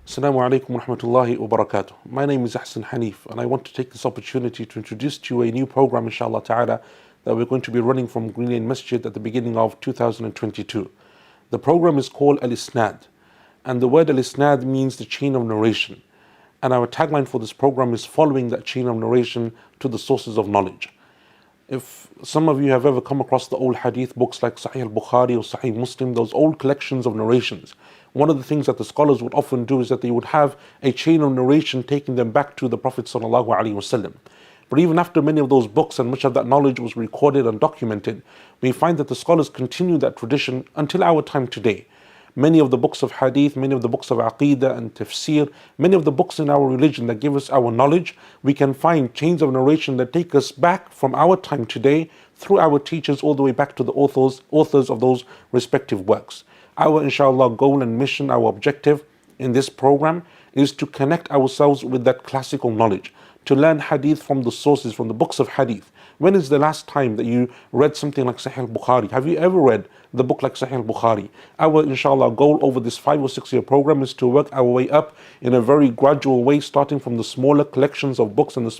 Assalamu alaikum wa rahmatullahi wa barakatuh. My name is Ahsan Hanif, and I want to take this opportunity to introduce to you a new program, inshallah ta'ala, that we're going to be running from Green Lane Masjid at the beginning of 2022. The program is called Al-Isnad, and the word Al-Isnad means the chain of narration. And our tagline for this program is following that chain of narration to the sources of knowledge. If some of you have ever come across the old hadith books like Sahih al-Bukhari or Sahih Muslim, those old collections of narrations, one of the things that the scholars would often do is that they would have a chain of narration taking them back to the Prophet ﷺ. But even after many of those books and much of that knowledge was recorded and documented, we find that the scholars continue that tradition until our time today. Many of the books of hadith, many of the books of aqeedah and tafsir, many of the books in our religion that give us our knowledge, we can find chains of narration that take us back from our time today through our teachers all the way back to the authors of those respective works. Our inshallah goal and mission, our objective in this program is to connect ourselves with that classical knowledge, to learn hadith from the sources, from the books of hadith. When is the last time that you read something like Sahih al-Bukhari? Have you ever read the book like Sahih al-Bukhari? Our inshallah goal over this 5 or 6 year program is to work our way up in a very gradual way, starting from the smaller collections of books and the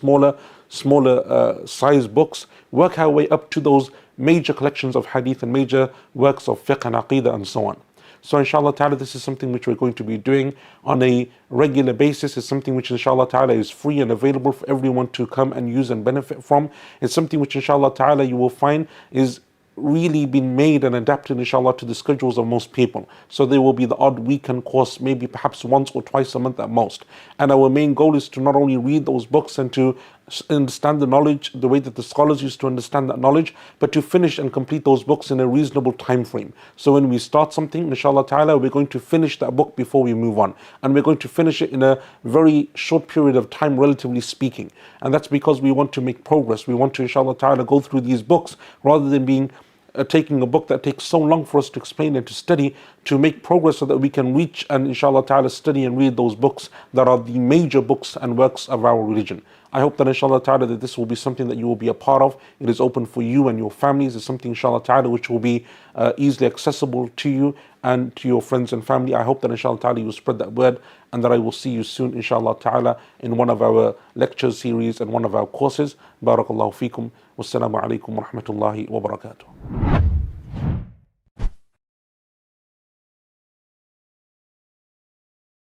smaller size books, work our way up to those major collections of hadith and major works of fiqh and aqeedah and so on. So inshallah ta'ala, this is something which we're going to be doing on a regular basis. It's something which inshallah ta'ala is free and available for everyone to come and use and benefit from. It's something which inshallah ta'ala you will find is really been made and adapted inshallah to the schedules of most people. So there will be the odd weekend course, maybe perhaps once or twice a month at most. And our main goal is to not only read those books and to understand the knowledge the way that the scholars used to understand that knowledge, but to finish and complete those books in a reasonable time frame. So when we start something, inshallah ta'ala, we're going to finish that book before we move on. And we're going to finish it in a very short period of time, relatively speaking. And that's because we want to make progress. We want to inshallah ta'ala go through these books rather than taking a book that takes so long for us to explain and to study, to make progress so that we can reach and inshallah ta'ala study and read those books that are the major books and works of our religion. I hope that inshallah ta'ala that this will be something that you will be a part of. It is open for you and your families. It's something inshallah ta'ala which will be easily accessible to you and to your friends and family. I hope that inshallah ta'ala you will spread that word and that I will see you soon inshallah ta'ala in one of our lecture series and one of our courses. Barakallahu feekum. Wassalamu alaikum wa rahmatullahi wa barakatuh.